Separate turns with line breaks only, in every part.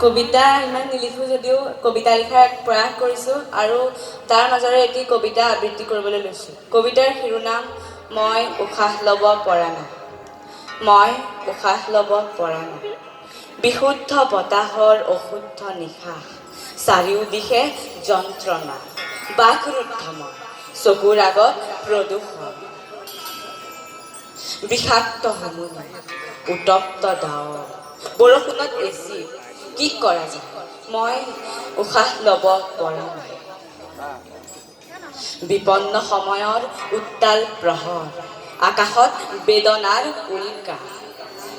কবিতা ইমান নিলিখোঁ যদিও কবিতা লিখাৰ প্ৰয়াস কৰিছোঁ আৰু তাৰ মাজৰে এটি কবিতা আবৃত্তি কৰিবলৈ লৈছোঁ। কবিতাৰ শিৰোনাম মই উশাহ ল'ব পৰা নাই। মই উশাহ ল'ব পৰা নাই। বিশুদ্ধ বতাহৰ অশুদ্ধ নিশাহ, চাৰিওদিশে যন্ত্ৰণা, বাকৰুদ্ধময়, চকুৰ আগত প্ৰদূষণ, বিষাক্ত সমুদ্ৰ, উত্তপ্ত ডাৱৰ, বৰষুণত এচি, কি কৰা যায়? মই উশাহ ল'ব পৰা নাই। বিপন্ন সময়ৰ উত্তাল প্ৰহৰ, আকাশত বেদনাৰ উল্কা,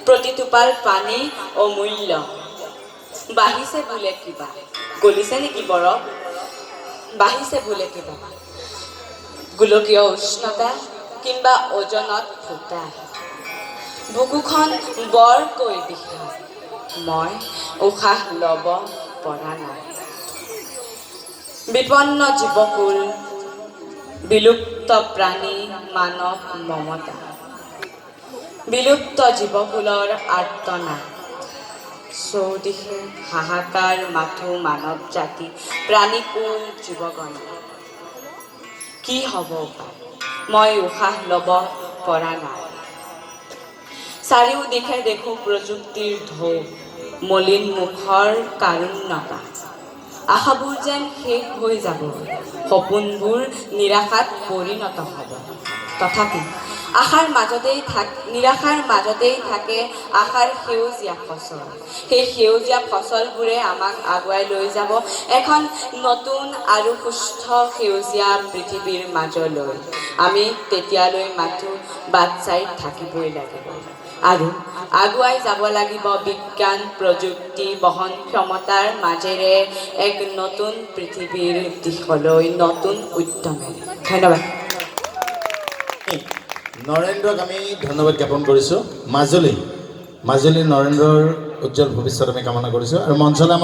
প্ৰতিটোপাল পানী অমূল্য। বাঢ়িছে বোলে কিবা, গলিছে নেকি বৰফ? বাঢ়িছে বোলে কিবা, গোলকীয় উষ্ণতা কিম্বা ওজনত ফুটা। বুকুখন বৰকৈ বিষায়। মই উশাহ ল'ব পৰা নাই। বিপন্ন জীৱকুল, বিলুপ্ত প্ৰাণী, মানৱ মমতা, বিলুপ্ত জীৱকুলৰ আৰ্তনাদ, চৌদিশে হাহাকাৰ মাথো মানৱ জাতি, প্ৰাণীকুল জীৱগণ। কি হ'ব উপায়? মই উশাহ ল'ব পৰা নাই। চাৰিওদিশে দেখোঁ প্ৰযুক্তিৰ ঢৌ, মলিন মুখৰ কাৰুণ্যতা। আশাবোৰ যেন শেষ হৈ যাব, সপোনবোৰ নিৰাশাত পৰিণত হ'ব। তথাপি নিৰাশাৰ মাজতেই থাকে আশাৰ সেউজীয়া ফচল। সেই সেউজীয়া ফচলবোৰে আমাক আগুৱাই লৈ যাব এখন নতুন আৰু সুস্থ সেউজীয়া পৃথিৱীৰ মাজলৈ। আমি তেতিয়ালৈ মাথো বাটচাইত থাকিবই লাগিব আৰু আগুৱাই যাব লাগিব বিজ্ঞান প্ৰযুক্তি বহনক্ষমতাৰ মাজেৰে এক নতুন পৃথিৱীৰ দিশলৈ, নতুন উদ্যমেৰে। ধন্যবাদ।
নৰেন্দ্ৰক আমি ধন্যবাদ জ্ঞাপন কৰিছোঁ। মাজুলীৰ নৰেন্দ্ৰৰ উজ্জ্বল ভৱিষ্যত আমি কামনা কৰিছোঁ আৰু মঞ্চলৈ আমাৰ